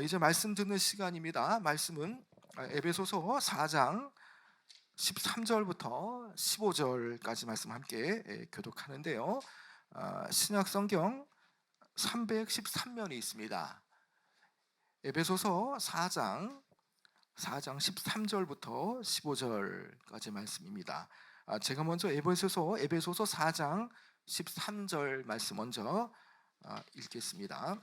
이제 말씀 듣는 시간입니다. 말씀은 에베소서 4장 13절부터 15절까지 말씀 함께 교독하는데요. 신약 성경 313면이 있습니다. 에베소서 4장 13절부터 15절까지 말씀입니다. 제가 먼저 에베소서 4장 13절 말씀 먼저 읽겠습니다.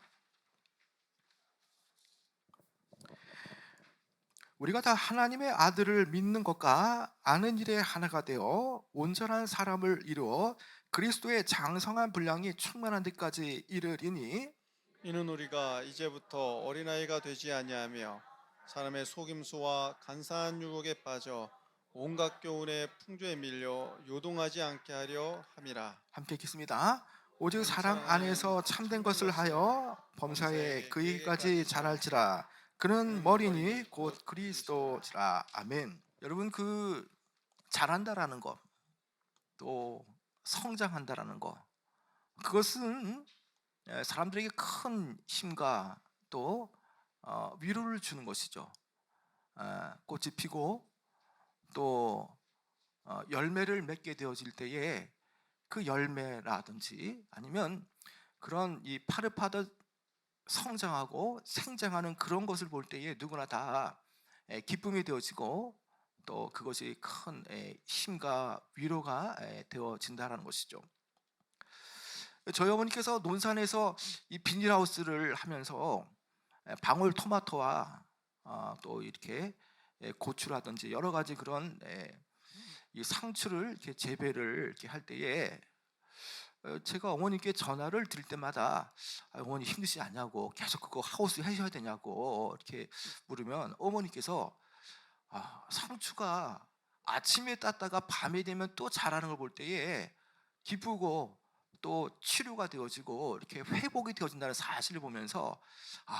우리가 다 하나님의 아들을 믿는 것과 아는 일에 하나가 되어 온전한 사람을 이루어 그리스도의 장성한 분량이 충만한 데까지 이르리니, 이는 우리가 이제부터 어린아이가 되지 아니하며 사람의 속임수와 간사한 유혹에 빠져 온갖 교훈의 풍조에 밀려 요동하지 않게 하려 함이라. 함께 읽겠습니다. 오직 사랑 안에서 참된 것을 하여 범사에 그에게까지 자랄지라. 그는 머리니 곧 그리스도시라. 아멘. 여러분, 자란다라는 것, 또 성장한다라는 것, 그것은 사람들에게 큰 힘과 또 위로를 주는 것이죠. 꽃이 피고 또 열매를 맺게 되어질 때에 그 열매라든지 아니면 그런 이 파릇파릇 성장하고 생장하는 그런 것을 볼 때에 누구나 다 기쁨이 되어지고 또 그것이 큰 힘과 위로가 되어진다는 것이죠. 저희 어머니께서 논산에서 이 비닐하우스를 하면서 방울토마토와 또 이렇게 고추라든지 여러 가지 그런 이 상추를 이렇게 재배를 이렇게 할 때에 제가 어머니께 전화를 드릴 때마다 어머니 힘드시지 않냐고, 계속 그거 하우스 하셔야 되냐고 이렇게 물으면 어머니께서 상추가 아침에 땄다가 밤에 되면 또 자라는 걸 볼 때에 기쁘고 또 치료가 되어지고 이렇게 회복이 되어진다는 사실을 보면서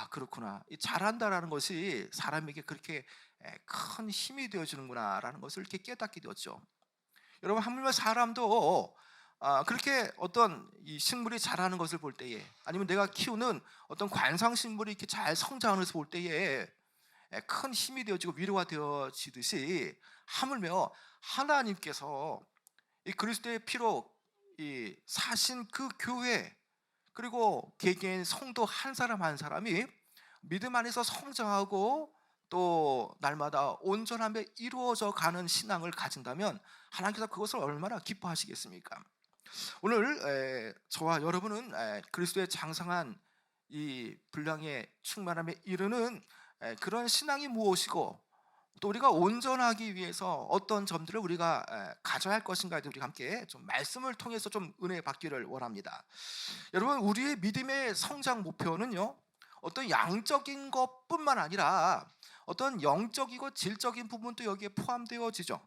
그렇구나, 이 자란다라는 것이 사람에게 그렇게 큰 힘이 되어주는구나라는 것을 이렇게 깨닫게 되었죠. 여러분, 하물며 사람도 그렇게 어떤 이 식물이 자라는 것을 볼 때에, 아니면 내가 키우는 어떤 관상식물이 이렇게 잘 성장하는 것을 볼 때에 큰 힘이 되어지고 위로가 되어지듯이, 하물며 하나님께서 이 그리스도의 피로 이 사신 그 교회, 그리고 개개인 성도 한 사람 한 사람이 믿음 안에서 성장하고 또 날마다 온전함에 이루어져 가는 신앙을 가진다면 하나님께서 그것을 얼마나 기뻐하시겠습니까? 오늘 저와 여러분은 그리스도의 장성한 이 분량의 충만함에 이르는 그런 신앙이 무엇이고, 또 우리가 온전하기 위해서 어떤 점들을 우리가 가져야 할 것인가에 대해 우리가 함께 좀 말씀을 통해서 좀 은혜 받기를 원합니다. 여러분, 우리의 믿음의 성장 목표는요, 어떤 양적인 것뿐만 아니라 어떤 영적이고 질적인 부분도 여기에 포함되어지죠.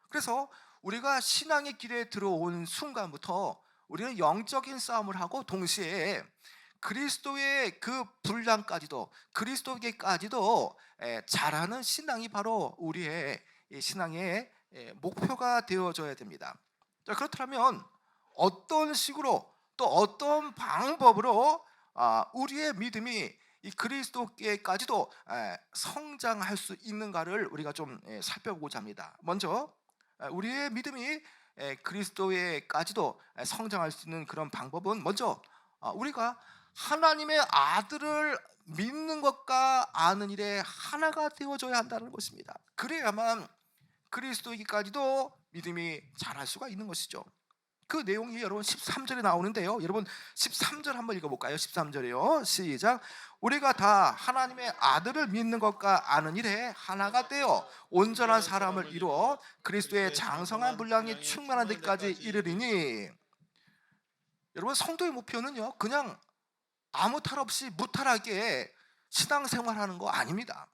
그래서 우리가 신앙의 길에 들어온 순간부터 우리는 영적인 싸움을 하고 동시에 그리스도의 그 분량까지도, 그리스도에게까지도 자라는 신앙이 바로 우리의 신앙의 목표가 되어져야 됩니다. 자, 그렇다면 어떤 식으로 또 어떤 방법으로 우리의 믿음이 이 그리스도께까지도 성장할 수 있는가를 우리가 좀 살펴보고자 합니다. 먼저 우리의 믿음이 그리스도에까지도 성장할 수 있는 그런 방법은, 먼저 우리가 하나님의 아들을 믿는 것과 아는 일에 하나가 되어져야 한다는 것입니다. 그래야만 그리스도에게까지도 믿음이 자랄 수가 있는 것이죠. 그 내용이 여러분 13절에 나오는데요. 여러분 13절 한번 읽어볼까요? 13절이요. 시작. 우리가 다 하나님의 아들을 믿는 것과 아는 일에 하나가 되어 온전한 사람을 이루어 그리스도의 장성한 분량이 충만한 데까지 이르리니. 여러분, 성도의 목표는요, 그냥 아무 탈 없이 무탈하게 신앙생활하는 거 아닙니다.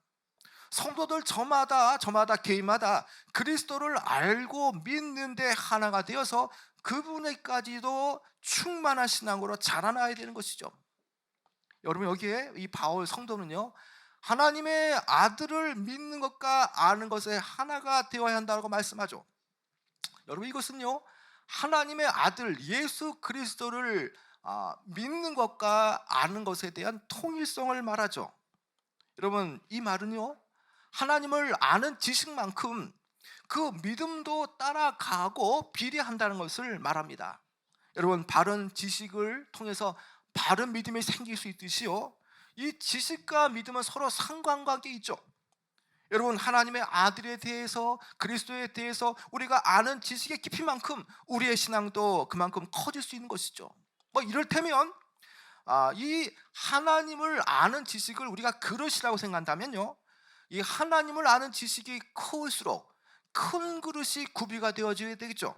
성도들 저마다 개인마다 그리스도를 알고 믿는데 하나가 되어서 그분에까지도 충만한 신앙으로 자라나야 되는 것이죠. 여러분, 여기에 이 바울 성도는요, 하나님의 아들을 믿는 것과 아는 것에 하나가 되어야 한다고 말씀하죠. 여러분, 이것은요, 하나님의 아들 예수 그리스도를 믿는 것과 아는 것에 대한 통일성을 말하죠. 여러분, 이 말은요, 하나님을 아는 지식만큼 그 믿음도 따라가고 비례한다는 것을 말합니다. 여러분, 바른 지식을 통해서 바른 믿음이 생길 수 있듯이요, 이 지식과 믿음은 서로 상관관계 있죠. 여러분, 하나님의 아들에 대해서, 그리스도에 대해서 우리가 아는 지식의 깊이만큼 우리의 신앙도 그만큼 커질 수 있는 것이죠. 뭐 이를테면 이 하나님을 아는 지식을 우리가 그릇이라고 생각한다면요, 이 하나님을 아는 지식이 클수록 큰 그릇이 구비가 되어져야 되겠죠.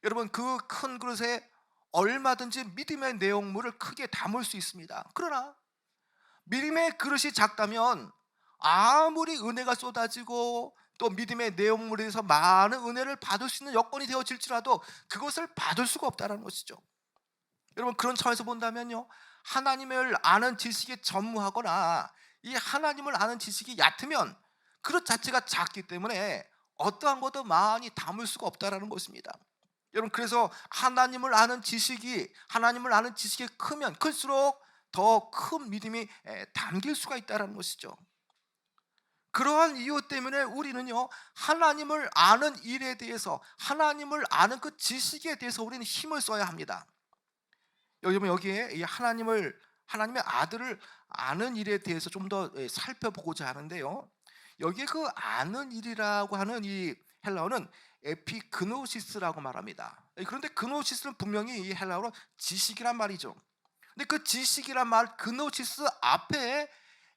여러분, 그 큰 그릇에 얼마든지 믿음의 내용물을 크게 담을 수 있습니다. 그러나 믿음의 그릇이 작다면 아무리 은혜가 쏟아지고 또 믿음의 내용물에서 많은 은혜를 받을 수 있는 여건이 되어질지라도 그것을 받을 수가 없다는 것이죠. 여러분, 그런 차원에서 본다면요, 하나님을 아는 지식에 전무하거나 이 하나님을 아는 지식이 얕으면 그것 자체가 작기 때문에 어떠한 것도 많이 담을 수가 없다는 것입니다. 여러분, 그래서 하나님을 아는 지식이 크면 클수록 더 큰 믿음이 담길 수가 있다는 것이죠. 그러한 이유 때문에 우리는요, 하나님을 아는 일에 대해서, 하나님을 아는 그 지식에 대해서 우리는 힘을 써야 합니다. 여기에 이 하나님의 아들을 아는 일에 대해서 좀 더 살펴보고자 하는데요, 여기에 그 아는 일이라고 하는 이 헬라어는 에피그노시스라고 말합니다. 그런데 그노시스는 분명히 이 헬라어로 지식이란 말이죠. 근데 그 지식이란 말, 그노시스 앞에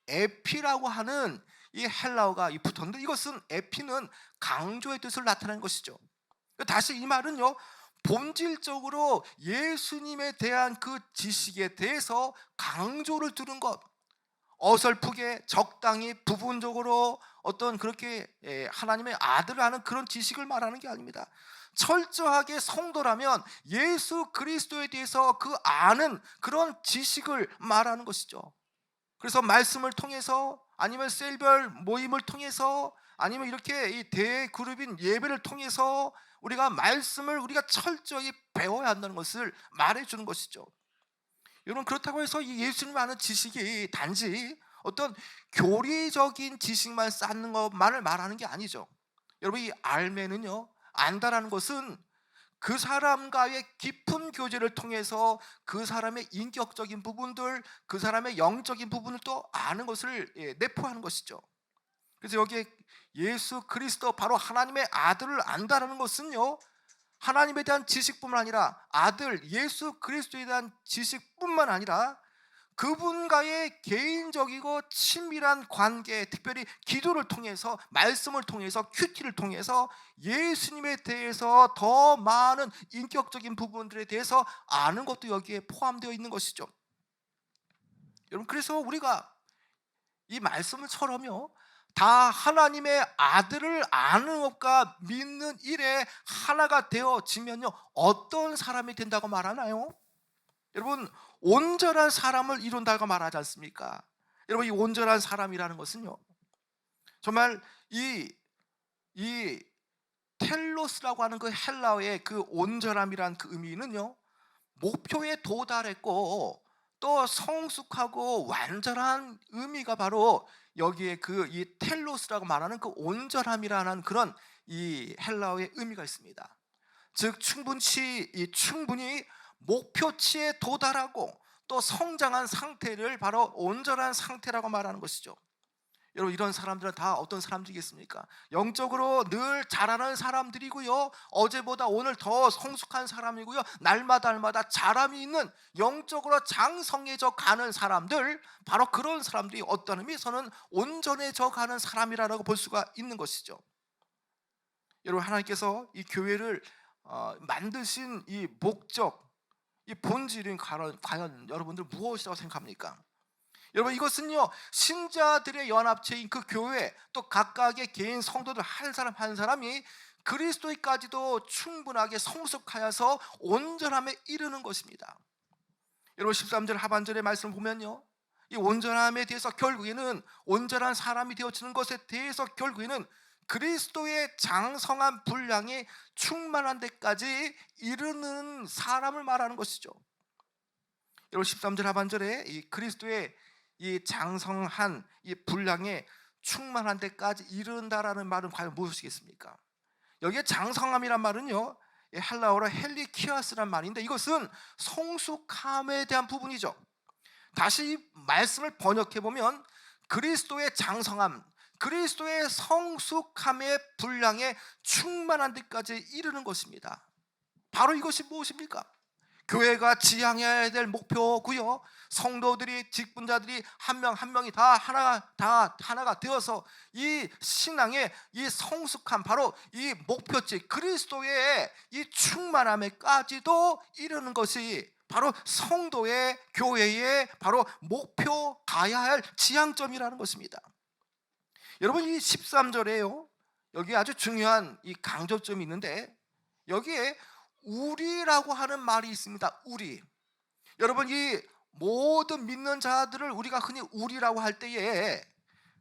에피라고 하는 이 헬라어가 붙었는데, 이것은 에피는 강조의 뜻을 나타내는 것이죠. 다시 이 말은요, 본질적으로 예수님에 대한 그 지식에 대해서 강조를 두는 것, 어설프게 적당히 부분적으로 어떤 그렇게 하나님의 아들을 아는 그런 지식을 말하는 게 아닙니다. 철저하게 성도라면 예수 그리스도에 대해서 그 아는 그런 지식을 말하는 것이죠. 그래서 말씀을 통해서, 아니면 셀별 모임을 통해서, 아니면 이렇게 이 대그룹인 예배를 통해서 우리가 말씀을 우리가 철저히 배워야 한다는 것을 말해주는 것이죠. 여러분, 그렇다고 해서 이 예수님 아는 지식이 단지 어떤 교리적인 지식만 쌓는 것만을 말하는 게 아니죠. 여러분, 이 알면은요, 안다라는 것은 그 사람과의 깊은 교제를 통해서 그 사람의 인격적인 부분들, 그 사람의 영적인 부분을 또 아는 것을 내포하는 것이죠. 그래서 여기에 예수 그리스도, 바로 하나님의 아들을 안다라는 것은요, 하나님에 대한 지식뿐만 아니라 아들 예수 그리스도에 대한 지식뿐만 아니라 그분과의 개인적이고 친밀한 관계, 특별히 기도를 통해서, 말씀을 통해서, 큐티를 통해서 예수님에 대해서 더 많은 인격적인 부분들에 대해서 아는 것도 여기에 포함되어 있는 것이죠. 여러분, 그래서 우리가 이 말씀을처럼요, 다 하나님의 아들을 아는 것과 믿는 일에 하나가 되어지면요, 어떤 사람이 된다고 말하나요? 여러분, 온전한 사람을 이룬다고 말하지 않습니까? 여러분, 이 온전한 사람이라는 것은요, 정말 이 텔로스라고 하는 그 헬라어의 그 온전함이란 그 의미는요, 목표에 도달했고 또 성숙하고 완전한 의미가 바로 여기에 그 이 텔로스라고 말하는 그 온전함이라는 그런 이 헬라어의 의미가 있습니다. 즉 충분히 목표치에 도달하고 또 성장한 상태를 바로 온전한 상태라고 말하는 것이죠. 여러분, 이런 사람들은 다 어떤 사람들이겠습니까? 영적으로 늘 자라는 사람들이고요, 어제보다 오늘 더 성숙한 사람이고요, 날마다 자람이 있는, 영적으로 장성해져 가는 사람들, 바로 그런 사람들이 어떤 의미에서는 온전해져 가는 사람이라고 볼 수가 있는 것이죠. 여러분, 하나님께서 이 교회를 만드신 이 목적, 이 본질은 과연 여러분들 무엇이라고 생각합니까? 여러분, 이것은요, 신자들의 연합체인 그 교회, 또 각각의 개인 성도들 한 사람 한 사람이 그리스도까지도 충분하게 성숙하여서 온전함에 이르는 것입니다. 여러분, 13절 하반절의 말씀을 보면요, 이 온전함에 대해서 결국에는, 온전한 사람이 되어지는 것에 대해서 결국에는 그리스도의 장성한 분량이 충만한 데까지 이르는 사람을 말하는 것이죠. 여러분, 13절 하반절에 이 그리스도의 이 장성한 이 분량에 충만한 데까지 이른다라는 말은 과연 무엇이겠습니까? 여기에 장성함이란 말은요, 이 헬라어로 헬리키아스란 말인데 이것은 성숙함에 대한 부분이죠. 다시 이 말씀을 번역해 보면 그리스도의 장성함, 그리스도의 성숙함의 분량에 충만한 데까지 이르는 것입니다. 바로 이것이 무엇입니까? 교회가 지향해야 될 목표고요. 성도들이, 직분자들이 한 명 한 명이 다 하나가 되어서 이 신앙의 이 성숙함, 바로 이 목표치 그리스도의 이 충만함에까지도 이르는 것이 바로 성도의, 교회의 바로 목표, 가야 할 지향점이라는 것입니다. 여러분, 이 13절에요, 여기 아주 중요한 이 강조점이 있는데 여기에 우리라고 하는 말이 있습니다. 우리. 여러분, 이 모든 믿는 자들을 우리가 흔히 우리라고 할 때에,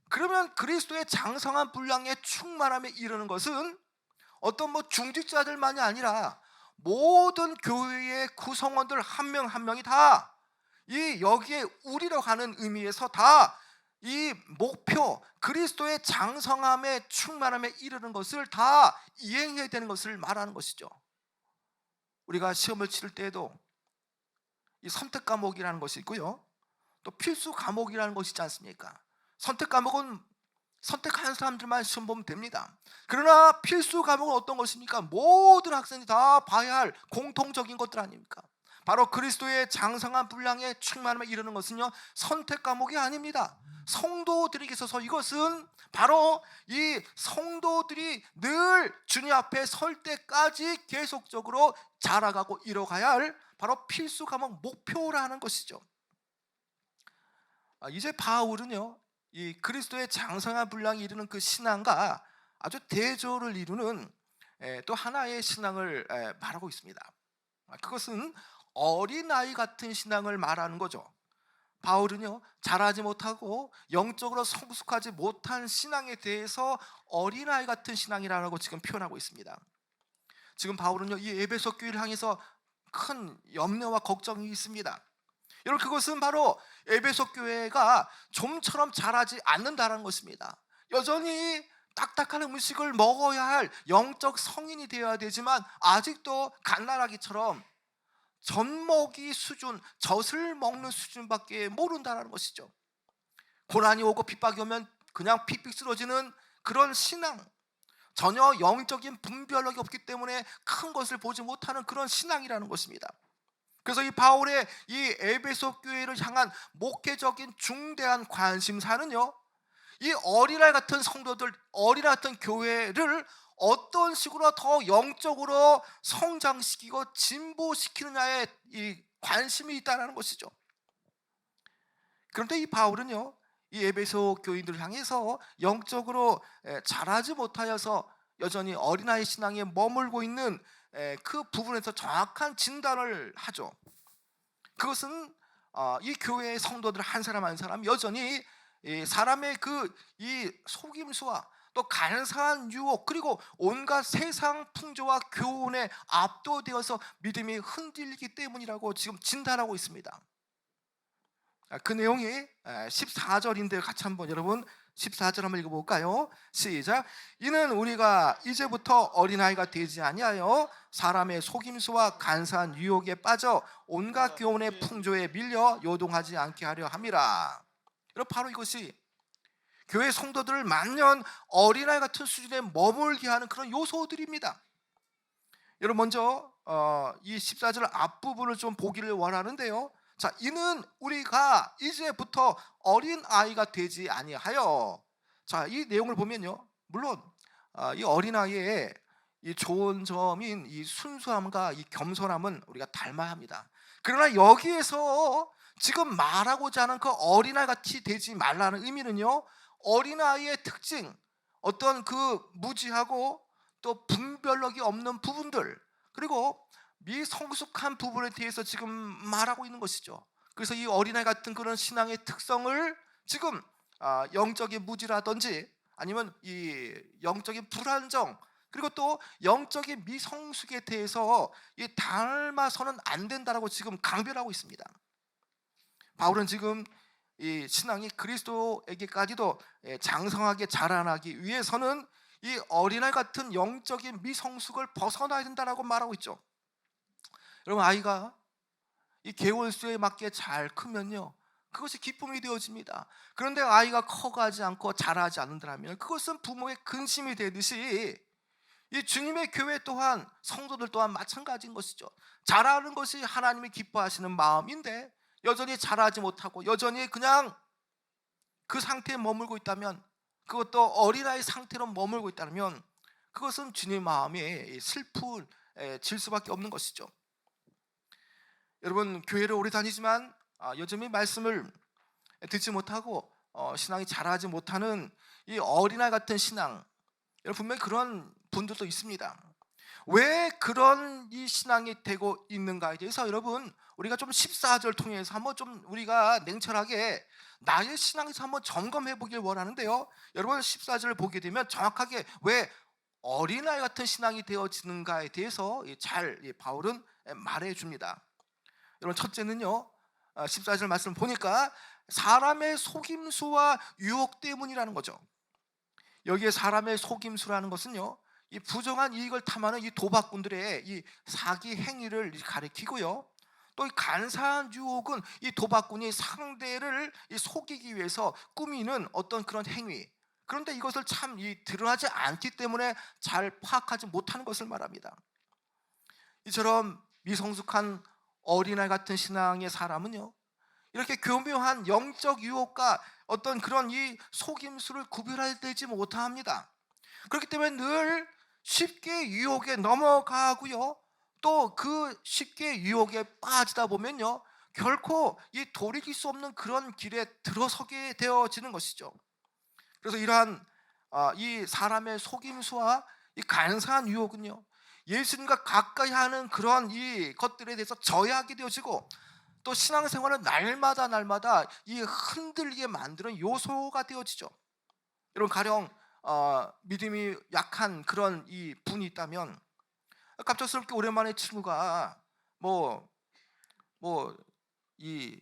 그러면 그리스도의 장성한 분량의 충만함에 이르는 것은 어떤 중직자들만이 아니라 모든 교회의 구성원들 한 명 한 명이 다 이 여기에 우리라고 하는 의미에서 다 이 목표, 그리스도의 장성함의 충만함에 이르는 것을 다 이행해야 되는 것을 말하는 것이죠. 우리가 시험을 치를 때에도 이 선택 과목이라는 것이 있고요, 또 필수 과목이라는 것이 있지 않습니까? 선택 과목은 선택한 사람들만 시험 보면 됩니다. 그러나 필수 과목은 어떤 것입니까? 모든 학생이 다 봐야 할 공통적인 것들 아닙니까? 바로 그리스도의 장성한 분량에 충만함에 이르는 것은요, 선택 과목이 아닙니다. 성도들에게 있어서 이것은 바로 이 성도들이 늘 주님 앞에 설 때까지 계속적으로 자라가고 이뤄가야 할 바로 필수 과목, 목표라는 것이죠. 이제 바울은요, 이 그리스도의 장성한 분량이 이르는 그 신앙과 아주 대조를 이루는 또 하나의 신앙을 말하고 있습니다. 그것은 어린아이 같은 신앙을 말하는 거죠. 바울은요, 자라지 못하고 영적으로 성숙하지 못한 신앙에 대해서 어린아이 같은 신앙이라고 지금 표현하고 있습니다. 지금 바울은요, 이 에베소 교회를 향해서 큰 염려와 걱정이 있습니다. 여러분, 그것은 바로 에베소 교회가 좀처럼 자라지 않는다는 것입니다. 여전히 딱딱한 음식을 먹어야 할 영적 성인이 되어야 되지만 아직도 갓난아기처럼 젖먹이 수준, 젖을 먹는 수준밖에 모른다는 것이죠. 고난이 오고 핍박이 오면 그냥 픽픽 쓰러지는 그런 신앙, 전혀 영적인 분별력이 없기 때문에 큰 것을 보지 못하는 그런 신앙이라는 것입니다. 그래서 이 바울의 이 에베소 교회를 향한 목회적인 중대한 관심사는요, 이 어린아이 같은 성도들, 어린아이 같은 교회를 어떤 식으로 더 영적으로 성장시키고 진보시키느냐에 이 관심이 있다는 것이죠. 그런데 이 바울은요, 이 에베소 교인들을 향해서 영적으로 자라지 못하여서 여전히 어린아이 신앙에 머물고 있는 그 부분에서 정확한 진단을 하죠. 그것은 이 교회의 성도들 한 사람 한 사람 여전히 이 사람의 이 속임수와 또 간사한 유혹, 그리고 온갖 세상 풍조와 교훈에 압도되어서 믿음이 흔들리기 때문이라고 지금 진단하고 있습니다. 그 내용이 14절인데 같이 한번 여러분 14절 한번 읽어볼까요? 시작. 이는 우리가 이제부터 어린아이가 되지 아니하여 사람의 속임수와 간사한 유혹에 빠져 온갖 교훈의 풍조에 밀려 요동하지 않게 하려 함이라. 여러분, 바로 이것이 교회 성도들을 만년 어린아이 같은 수준에 머물게 하는 그런 요소들입니다. 여러분, 먼저 이 14절 앞부분을 좀 보기를 원하는데요. 자, 이는 우리가 이제부터 어린아이가 되지 아니하여. 자, 이 내용을 보면요, 물론 이 어린아이의 이 좋은 점인 이 순수함과 이 겸손함은 우리가 닮아야 합니다. 그러나 여기에서 지금 말하고자 하는 그 어린아이 같이 되지 말라는 의미는요, 어린아이의 특징, 어떤 그 무지하고 또 분별력이 없는 부분들, 그리고 미성숙한 부분에 대해서 지금 말하고 있는 것이죠. 그래서 이 어린아이 같은 그런 신앙의 특성을 지금 영적인 무지라든지 아니면 이 영적인 불안정, 그리고 또 영적인 미성숙에 대해서 이 닮아서는 안 된다라고 지금 강변하고 있습니다. 바울은 지금 이 신앙이 그리스도에게까지도 장성하게 자라나기 위해서는 이 어린아이 같은 영적인 미성숙을 벗어나야 된다라고 말하고 있죠. 여러분, 아이가 이 개월수에 맞게 잘 크면요, 그것이 기쁨이 되어집니다. 그런데 아이가 커가지 않고 자라지 않는다면 그것은 부모의 근심이 되듯이 이 주님의 교회 또한, 성도들 또한 마찬가지인 것이죠. 자라는 것이 하나님이 기뻐하시는 마음인데 여전히 자라지 못하고 여전히 그냥 그 상태에 머물고 있다면, 그것도 어린아이 상태로 머물고 있다면 그것은 주님 마음에 슬플 수밖에 없는 것이죠. 여러분, 교회를 오래 다니지만 여전히 말씀을 듣지 못하고 신앙이 자라지 못하는 이 어린아이 같은 신앙, 여러분 분명히 그런 분들도 있습니다. 왜 그런 이 신앙이 되고 있는가에 대해서 여러분, 우리가 좀 14절 통해서 한번 좀 우리가 냉철하게 나의 신앙에서 한번 점검해 보길 원하는데요, 여러분 14절을 보게 되면 정확하게 왜 어린아이 같은 신앙이 되어지는가에 대해서 잘 바울은 말해 줍니다. 여러분, 첫째는요, 14절 말씀 보니까 사람의 속임수와 유혹 때문이라는 거죠. 여기에 사람의 속임수라는 것은요, 이 부정한 이익을 탐하는 이 도박꾼들의 이 사기 행위를 가리키고요, 또 이 간사한 유혹은 이 도박꾼이 상대를 속이기 위해서 꾸미는 어떤 그런 행위, 그런데 이것을 참 드러나지 않기 때문에 잘 파악하지 못하는 것을 말합니다. 이처럼 미성숙한 어린아이 같은 신앙의 사람은요, 이렇게 교묘한 영적 유혹과 어떤 그런 이 속임수를 구별하지 못합니다. 그렇기 때문에 늘 쉽게 유혹에 넘어가고요, 또 그 쉽게 유혹에 빠지다 보면요, 결코 이 돌이킬 수 없는 그런 길에 들어서게 되어지는 것이죠. 그래서 이러한 이 사람의 속임수와 이 간사한 유혹은요, 예수님과 가까이 하는 그런 이 것들에 대해서 저해하게 되어지고, 또 신앙생활은 날마다 이 흔들리게 만드는 요소가 되어지죠. 여러분, 가령 믿음이 약한 그런 이 분이 있다면, 갑작스럽게 오랜만에 친구가 이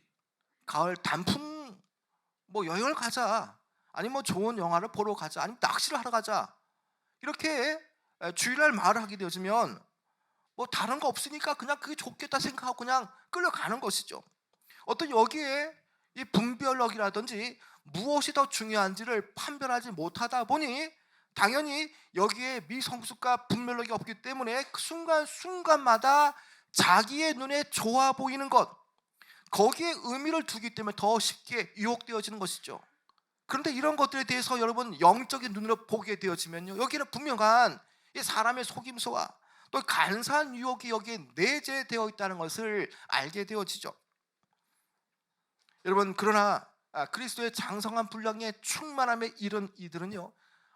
가을 단풍 여행을 가자, 아니면 좋은 영화를 보러 가자, 아니면 낚시를 하러 가자, 이렇게 주일날 말을 하게 되어지면 다른 거 없으니까 그냥 그게 좋겠다 생각하고 그냥 끌려가는 것이죠. 어떤 여기에 이 분별력이라든지 무엇이 더 중요한지를 판별하지 못하다 보니 당연히 여기에 미성숙과 분별력이 없기 때문에 그 순간순간마다 자기의 눈에 좋아 보이는 것, 거기에 의미를 두기 때문에 더 쉽게 유혹되어지는 것이죠. 그런데 이런 것들에 대해서 여러분 영적인 눈으로 보게 되어지면요, 여기는 분명한 이 사람의 속임수와 또 간사한 유혹이 여기에 내재되어 있다는 것을 알게 되어지죠. 여러분, 그러나 그리스도의 장성한 분량의 충만함에 이른 이들은요,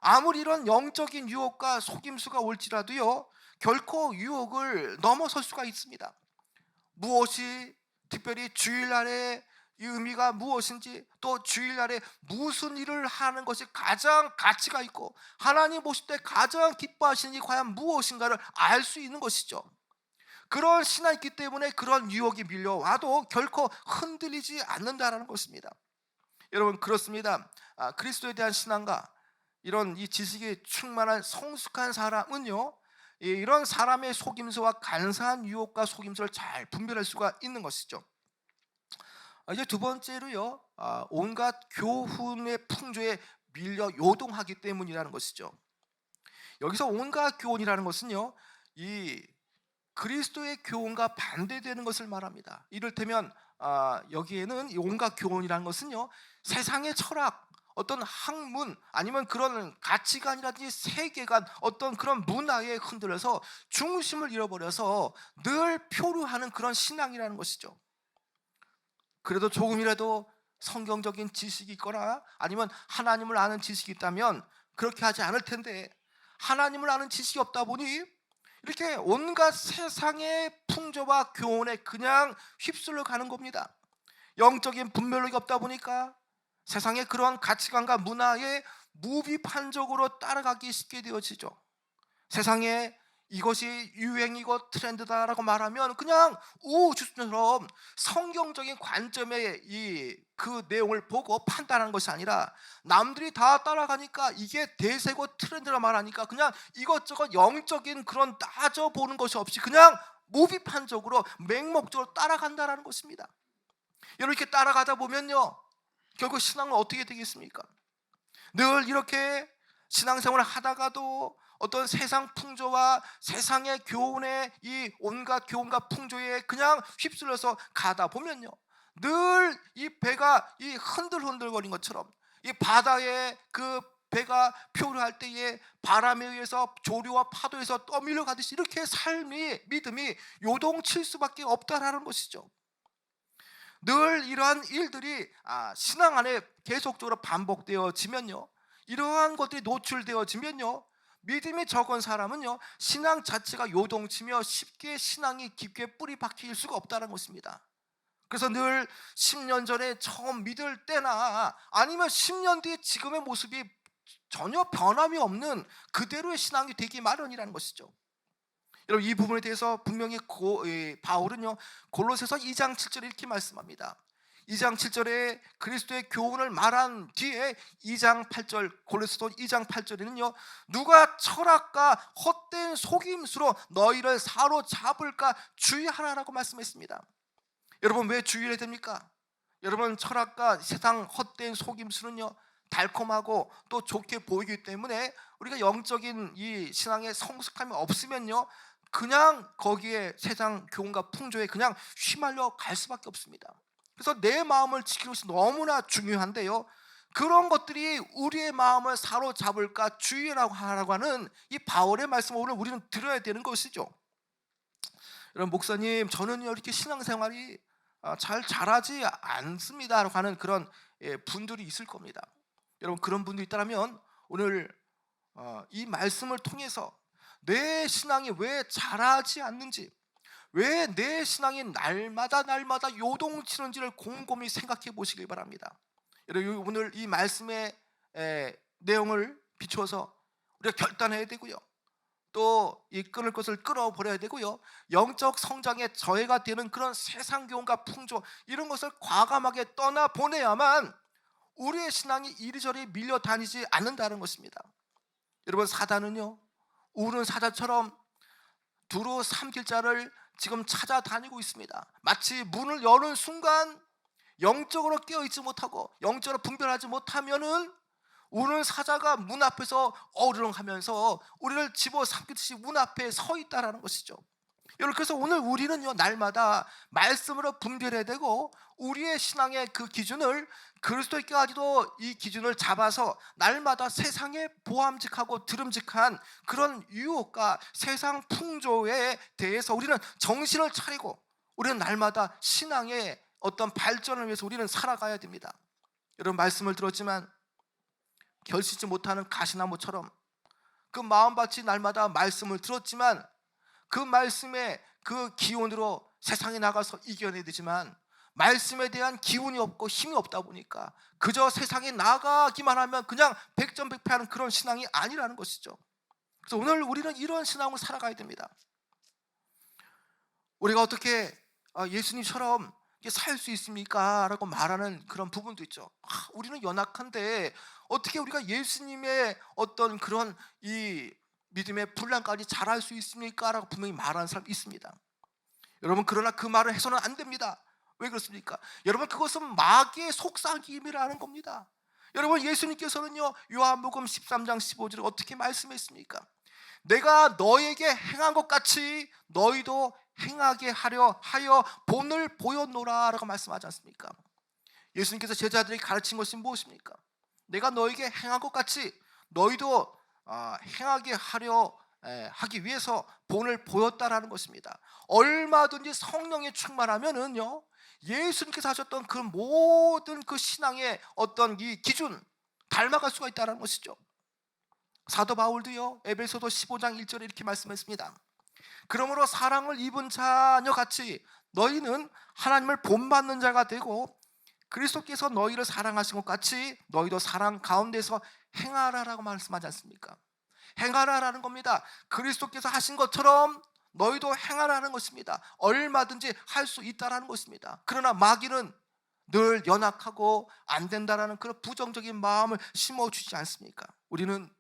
아무리 이런 영적인 유혹과 속임수가 올지라도요, 결코 유혹을 넘어설 수가 있습니다. 무엇이, 특별히 주일날의 이 의미가 무엇인지, 또 주일날에 무슨 일을 하는 것이 가장 가치가 있고 하나님 보실 때 가장 기뻐하시는 일이 과연 무엇인가를 알 수 있는 것이죠. 그런 신앙이 있기 때문에 그런 유혹이 밀려와도 결코 흔들리지 않는다라는 것입니다. 여러분, 그렇습니다. 그리스도에 대한 신앙과 이런 이 지식이 충만한 성숙한 사람은요, 이런 사람의 속임수와 간사한 유혹과 속임수를 잘 분별할 수가 있는 것이죠. 이제 두 번째로요, 온갖 교훈의 풍조에 밀려 요동하기 때문이라는 것이죠. 여기서 온갖 교훈이라는 것은요, 이 그리스도의 교훈과 반대되는 것을 말합니다. 이를테면 여기에는 이 온갖 교훈이라는 것은요, 세상의 철학, 어떤 학문, 아니면 그런 가치관이라든지 세계관, 어떤 그런 문화에 흔들려서 중심을 잃어버려서 늘 표류하는 그런 신앙이라는 것이죠. 그래도 조금이라도 성경적인 지식이 있거나 아니면 하나님을 아는 지식이 있다면 그렇게 하지 않을 텐데, 하나님을 아는 지식이 없다 보니 이렇게 온갖 세상의 풍조와 교훈에 그냥 휩쓸려 가는 겁니다. 영적인 분별력이 없다 보니까 세상의 그런 가치관과 문화에 무비판적으로 따라가기 쉽게 되어지죠. 세상에 이것이 유행이고 트렌드다라고 말하면 그냥 우후죽순처럼 성경적인 관점의 그 내용을 보고 판단하는 것이 아니라 남들이 다 따라가니까 이게 대세고 트렌드라 말하니까 그냥 이것저것 영적인 그런 따져보는 것이 없이 그냥 무비판적으로 맹목적으로 따라간다라는 것입니다. 이렇게 따라가다 보면요, 결국 신앙은 어떻게 되겠습니까? 늘 이렇게 신앙생활을 하다가도 어떤 세상 풍조와 세상의 교훈에 이 온갖 교훈과 풍조에 그냥 휩쓸려서 가다 보면요, 늘 이 배가 이 흔들흔들거린 것처럼 이 바다에 그 배가 표류할 때에 바람에 의해서 조류와 파도에서 떠밀려 가듯이 이렇게 삶이 믿음이 요동칠 수밖에 없다라는 것이죠. 늘 이러한 일들이 신앙 안에 계속적으로 반복되어지면요, 이러한 것들이 노출되어지면요, 믿음이 적은 사람은요, 신앙 자체가 요동치며 쉽게 신앙이 깊게 뿌리 박힐 수가 없다는 것입니다. 그래서 늘 10년 전에 처음 믿을 때나 아니면 10년 뒤에 지금의 모습이 전혀 변함이 없는 그대로의 신앙이 되기 마련이라는 것이죠. 여러분, 이 부분에 대해서 분명히 바울은요, 골로새서 2장 7절에 이렇게 말씀합니다. 2장 7절에 그리스도의 교훈을 말한 뒤에 2장 8절, 골로새서 2장 8절에는요, 누가 철학과 헛된 속임수로 너희를 사로잡을까 주의하라라고 말씀했습니다. 여러분, 왜 주의해야 됩니까? 여러분, 철학과 세상 헛된 속임수는요, 달콤하고 또 좋게 보이기 때문에 우리가 영적인 이 신앙의 성숙함이 없으면요, 그냥 거기에 세상 교훈과 풍조에 그냥 휘말려 갈 수밖에 없습니다. 그래서 내 마음을 지키는 것이 너무나 중요한데요, 그런 것들이 우리의 마음을 사로잡을까 주의라고 하라고 하는 이 바울의 말씀을 오늘 우리는 들어야 되는 것이죠. 여러분, 목사님, 저는요 이렇게 신앙생활이 잘 자라지 않습니다 라고 하는 그런 분들이 있을 겁니다. 여러분, 그런 분들이 있다면 오늘 이 말씀을 통해서 내 신앙이 왜 자라지 않는지, 왜 내 신앙이 날마다 요동치는지를 곰곰이 생각해 보시길 바랍니다. 여러분, 오늘 이 말씀의 내용을 비추어서 우리가 결단해야 되고요, 또 이 끊을 것을 끊어버려야 되고요, 영적 성장에 저해가 되는 그런 세상 교훈과 풍조 이런 것을 과감하게 떠나보내야만 우리의 신앙이 이리저리 밀려다니지 않는다는 것입니다. 여러분, 사단은요, 우는 사자처럼 두루 삼킬 자를 지금 찾아다니고 있습니다. 마치 문을 여는 순간 영적으로 깨어있지 못하고 영적으로 분별하지 못하면은 우는 사자가 문 앞에서 어르렁하면서 우리를 집어삼키듯이 문 앞에 서 있다라는 것이죠. 여러분, 그래서 오늘 우리는요, 날마다 말씀으로 분별해야 되고 우리의 신앙의 그 기준을 그리스도께까지도 이 기준을 잡아서 날마다 세상에 보암직하고 드름직한 그런 유혹과 세상 풍조에 대해서 우리는 정신을 차리고 우리는 날마다 신앙의 어떤 발전을 위해서 우리는 살아가야 됩니다. 여러분, 말씀을 들었지만 결실지 못하는 가시나무처럼 그 마음밭이 날마다 말씀을 들었지만 그 말씀의 그 기운으로 세상에 나가서 이겨내야 되지만 말씀에 대한 기운이 없고 힘이 없다 보니까 그저 세상에 나가기만 하면 그냥 백전백패하는 그런 신앙이 아니라는 것이죠. 그래서 오늘 우리는 이런 신앙을 살아가야 됩니다. 우리가 어떻게 예수님처럼 살 수 있습니까? 라고 말하는 그런 부분도 있죠. 우리는 연약한데 어떻게 우리가 예수님의 어떤 그런 이 믿음의 분량까지 잘할 수 있습니까? 라고 분명히 말하는 사람이 있습니다. 여러분, 그러나 그 말을 해서는 안 됩니다. 왜 그렇습니까? 여러분, 그것은 마귀의 속삭임이라는 겁니다. 여러분, 예수님께서는요, 요한복음 13장 15절에 어떻게 말씀했습니까? 내가 너에게 행한 것 같이 너희도 행하게 하려 하여 본을 보였노라 라고 말씀하지 않습니까? 예수님께서 제자들이 가르친 것이 무엇입니까? 내가 너에게 행한 것 같이 너희도 행하게 하려 하기 위해서 본을 보였다라는 것입니다. 얼마든지 성령에 충만하면은요, 예수님께서 하셨던 그 모든 그 신앙의 어떤 이 기준 닮아갈 수가 있다는 것이죠. 사도 바울도요, 에베소서 15장 1절에 이렇게 말씀했습니다. 그러므로 사랑을 입은 자녀같이 너희는 하나님을 본받는 자가 되고 그리스도께서 너희를 사랑하신 것 같이 너희도 사랑 가운데서 행하라라고 말씀하지 않습니까? 행하라라는 겁니다. 그리스도께서 하신 것처럼 너희도 행하라는 것입니다. 얼마든지 할 수 있다라는 것입니다. 그러나 마귀는 늘 연약하고 안 된다라는 그런 부정적인 마음을 심어주지 않습니까? 우리는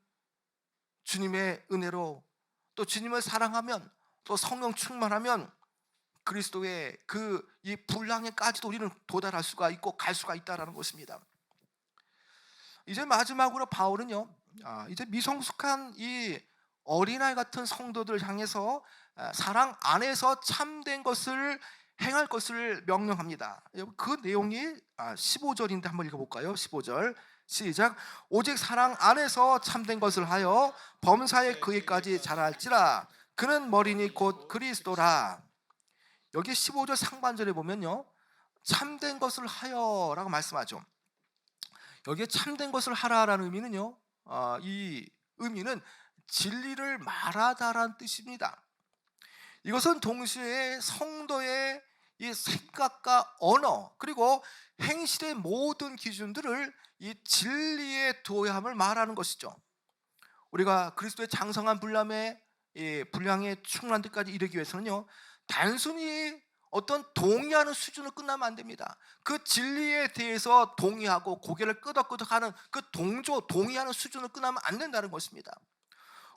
주님의 은혜로 또 주님을 사랑하면 또 성령 충만하면 그리스도의 그 이 분량에까지도 우리는 도달할 수가 있고 갈 수가 있다라는 것입니다. 이제 마지막으로 바울은요, 이제 미성숙한 이 어린아이 같은 성도들 향해서 사랑 안에서 참된 것을 행할 것을 명령합니다. 그 내용이 15절인데 한번 읽어볼까요? 15절 시작. 오직 사랑 안에서 참된 것을 하여 범사에 그에까지 자랄지라. 그는 머리니 곧 그리스도라. 여기 15절 상반절에 보면요, 참된 것을 하여라고 말씀하죠. 여기에 참된 것을 하라라는 의미는요, 이 의미는 진리를 말하다라는 뜻입니다. 이것은 동시에 성도의 이 생각과 언어 그리고 행실의 모든 기준들을 이 진리에 두어야 함을 말하는 것이죠. 우리가 그리스도의 장성한 분량에 충만한 데까지 이르기 위해서는요, 단순히 어떤 동의하는 수준으로 끝나면 안 됩니다. 그 진리에 대해서 동의하고 고개를 끄덕끄덕하는 그 동의하는 수준으로 끝나면 안 된다는 것입니다.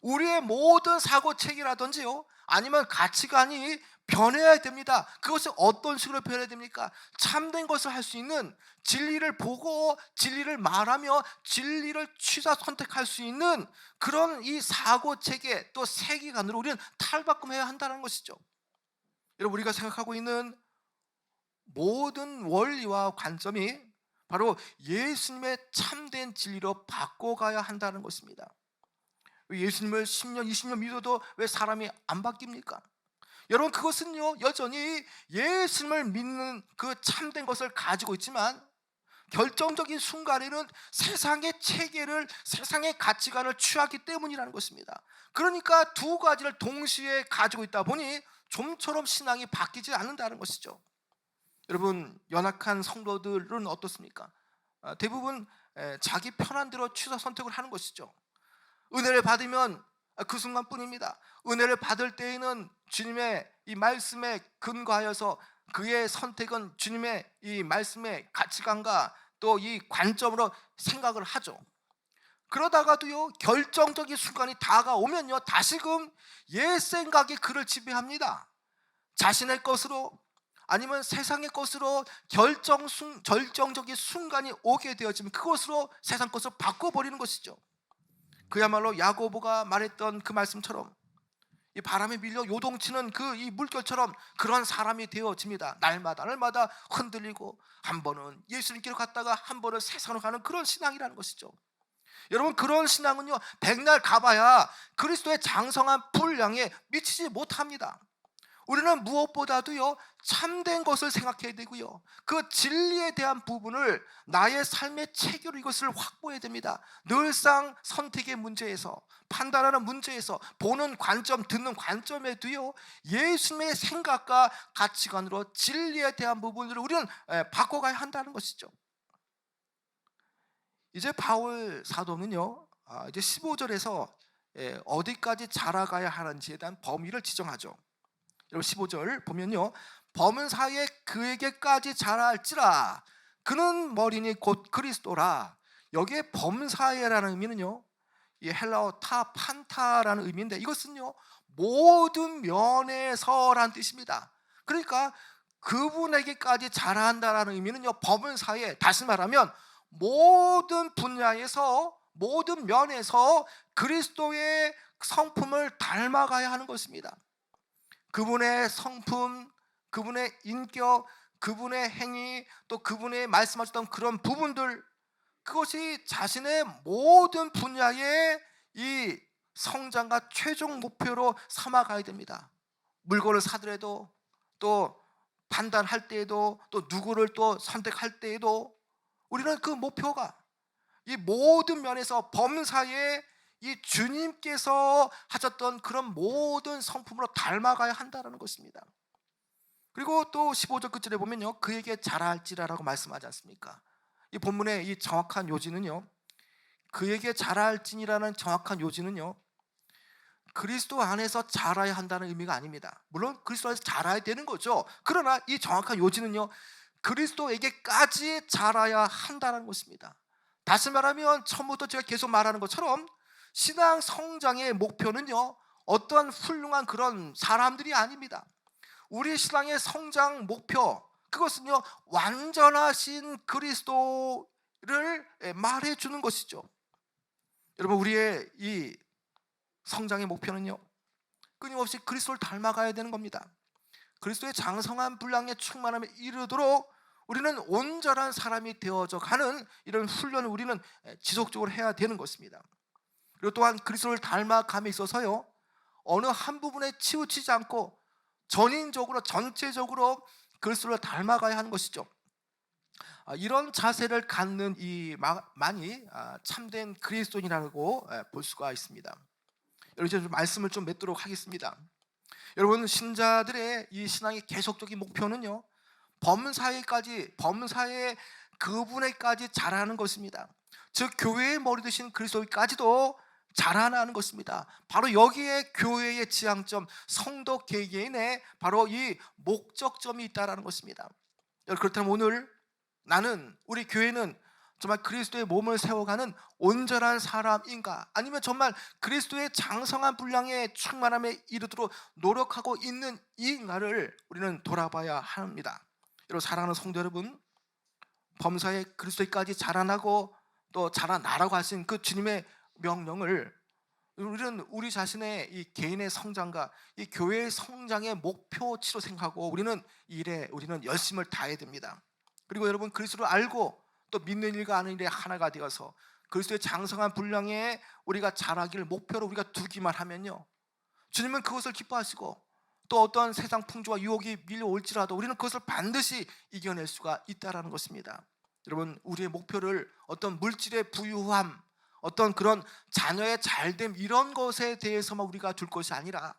우리의 모든 사고체계라든지요, 아니면 가치관이 변해야 됩니다. 그것은 어떤 식으로 변해야 됩니까? 참된 것을 할 수 있는, 진리를 보고 진리를 말하며 진리를 취사 선택할 수 있는 그런 이 사고체계 또 세계관으로 우리는 탈바꿈해야 한다는 것이죠. 여러분, 우리가 생각하고 있는 모든 원리와 관점이 바로 예수님의 참된 진리로 바꿔가야 한다는 것입니다. 예수님을 10년, 20년 믿어도 왜 사람이 안 바뀝니까? 여러분, 그것은요, 여전히 예수님을 믿는 그 참된 것을 가지고 있지만 결정적인 순간에는 세상의 체계를, 세상의 가치관을 취하기 때문이라는 것입니다. 그러니까 두 가지를 동시에 가지고 있다 보니 좀처럼 신앙이 바뀌지 않는다는 것이죠. 여러분, 연약한 성도들은 어떻습니까? 대부분 자기 편한 대로 취사 선택을 하는 것이죠. 은혜를 받으면 그 순간뿐입니다. 은혜를 받을 때에는 주님의 이 말씀에 근거하여서 그의 선택은 주님의 이 말씀의 가치관과 또 이 관점으로 생각을 하죠. 그러다가도요, 결정적인 순간이 다가오면요, 다시금 옛 생각이 그를 지배합니다. 자신의 것으로 아니면 세상의 것으로 결정적인 순간이 오게 되어지면 그것으로 세상 것을 바꿔버리는 것이죠. 그야말로 야고보가 말했던 그 말씀처럼 이 바람에 밀려 요동치는 그 이 물결처럼 그런 사람이 되어집니다. 날마다 흔들리고 한 번은 예수님께로 갔다가 한 번은 세상으로 가는 그런 신앙이라는 것이죠. 여러분, 그런 신앙은요, 백날 가봐야 그리스도의 장성한 분량에 미치지 못합니다. 우리는 무엇보다도요, 참된 것을 생각해야 되고요, 그 진리에 대한 부분을 나의 삶의 체계로 이것을 확보해야 됩니다. 늘상 선택의 문제에서, 판단하는 문제에서, 보는 관점, 듣는 관점에도요, 예수님의 생각과 가치관으로 진리에 대한 부분을 우리는 바꿔가야 한다는 것이죠. 이제 바울 사도는요, 이제 15절에서 어디까지 자라가야 하는지에 대한 범위를 지정하죠. 여러분, 15절 보면요, 범사에 그에게까지 자랄지라. 그는 머리니 곧 그리스도라. 여기에 범사에라는 의미는요, 이 헬라어 판타라는 의미인데, 이것은요, 모든 면에서라는 뜻입니다. 그러니까 그분에게까지 자라한다라는 의미는요, 범사에, 다시 말하면 모든 분야에서, 모든 면에서 그리스도의 성품을 닮아가야 하는 것입니다. 그분의 성품, 그분의 인격, 그분의 행위, 또 그분의 말씀하셨던 그런 부분들, 그것이 자신의 모든 분야의 이 성장과 최종 목표로 삼아가야 됩니다. 물건을 사더라도, 또 판단할 때에도, 또 누구를 또 선택할 때에도 우리는 그 목표가 이 모든 면에서 범사에 이 주님께서 하셨던 그런 모든 성품으로 닮아가야 한다는 것입니다. 그리고 또 15절 끝절에 보면요, 그에게 자랄지라라고 말씀하지 않습니까? 이 본문의 이 정확한 요지는요, 그에게 자랄지라는 정확한 요지는요, 그리스도 안에서 자라야 한다는 의미가 아닙니다. 물론 그리스도 안에서 자라야 되는 거죠. 그러나 이 정확한 요지는요, 그리스도에게까지 자라야 한다는 것입니다. 다시 말하면 처음부터 제가 계속 말하는 것처럼 신앙 성장의 목표는요, 어떤 훌륭한 그런 사람들이 아닙니다. 우리 신앙의 성장 목표, 그것은요, 완전하신 그리스도를 말해 주는 것이죠. 여러분, 우리의 이 성장의 목표는요, 끊임없이 그리스도를 닮아가야 되는 겁니다. 그리스도의 장성한 분량의 충만함에 이르도록 우리는 온전한 사람이 되어져 가는 이런 훈련을 우리는 지속적으로 해야 되는 것입니다. 그리고 또한 그리스도를 닮아감에 있어서요, 어느 한 부분에 치우치지 않고 전인적으로 전체적으로 그리스도를 닮아가야 하는 것이죠. 이런 자세를 갖는 만이 참된 그리스도인이라고 볼 수가 있습니다. 여러분, 이제 좀 말씀을 좀 맺도록 하겠습니다. 여러분, 신자들의 이 신앙의 계속적인 목표는요, 범사에 그분에까지 자라는 것입니다. 즉 교회의 머리 되신 그리스도까지도 자라나는 것입니다. 바로 여기에 교회의 지향점, 성도 개개인의 바로 이 목적점이 있다라는 것입니다. 그렇다면 오늘 우리 교회는 정말 그리스도의 몸을 세워가는 온전한 사람인가, 아니면 정말 그리스도의 장성한 분량의 충만함에 이르도록 노력하고 있는 이인가를 우리는 돌아봐야 합니다. 여러분, 사랑하는 성도 여러분, 범사에 그리스도까지 자라나고 또 자라나라고 하신 그 주님의 명령을 우리는 우리 자신의 이 개인의 성장과 이 교회의 성장의 목표치로 생각하고 우리는 열심을 다해야 됩니다. 그리고 여러분, 그리스도를 알고 또 믿는 일과 아는 일에 하나가 되어서 그리스도의 장성한 분량에 우리가 자라기를 목표로 우리가 두기만 하면요, 주님은 그것을 기뻐하시고 또 어떤 세상 풍조와 유혹이 밀려올지라도 우리는 그것을 반드시 이겨낼 수가 있다는 것입니다. 여러분, 우리의 목표를 어떤 물질의 부유함, 어떤 그런 자녀의 잘됨, 이런 것에 대해서만 우리가 둘 것이 아니라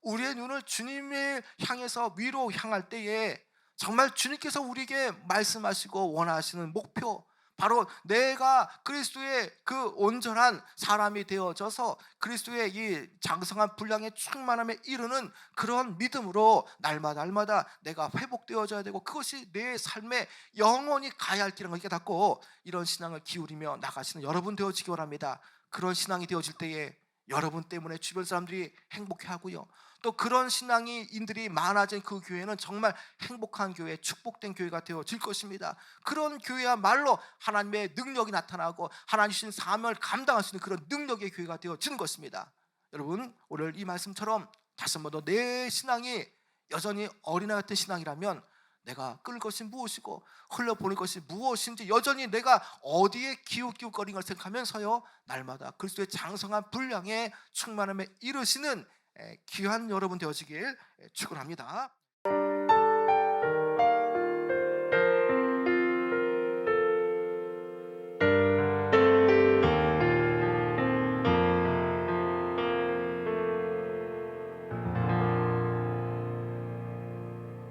우리의 눈을 주님을 향해서 위로 향할 때에 정말 주님께서 우리에게 말씀하시고 원하시는 목표, 바로 내가 그리스도의 그 온전한 사람이 되어져서 그리스도의 이 장성한 분량의 충만함에 이르는 그런 믿음으로 날마다 내가 회복되어져야 되고, 그것이 내 삶에 영원히 가야 할 길인 걸 깨닫고 이런 신앙을 기울이며 나가시는 여러분 되어지기 바랍니다. 그런 신앙이 되어질 때에 여러분 때문에 주변 사람들이 행복해하고요, 또 그런 신앙인들이 많아진 그 교회는 정말 행복한 교회, 축복된 교회가 되어질 것입니다. 그런 교회야말로 하나님의 능력이 나타나고 하나님 주신 사명을 감당할 수 있는 그런 능력의 교회가 되어지는 것입니다. 여러분, 오늘 이 말씀처럼 다시 한 번 더 내 신앙이 여전히 어린아이 같은 신앙이라면 내가 끌 것이 무엇이고 흘려보낼 것이 무엇인지, 여전히 내가 어디에 기웃기웃거리는 걸 생각하면서요, 날마다 그리스도의 장성한 분량의 충만함에 이르시는 귀한 여러분 되어지길 축원합니다.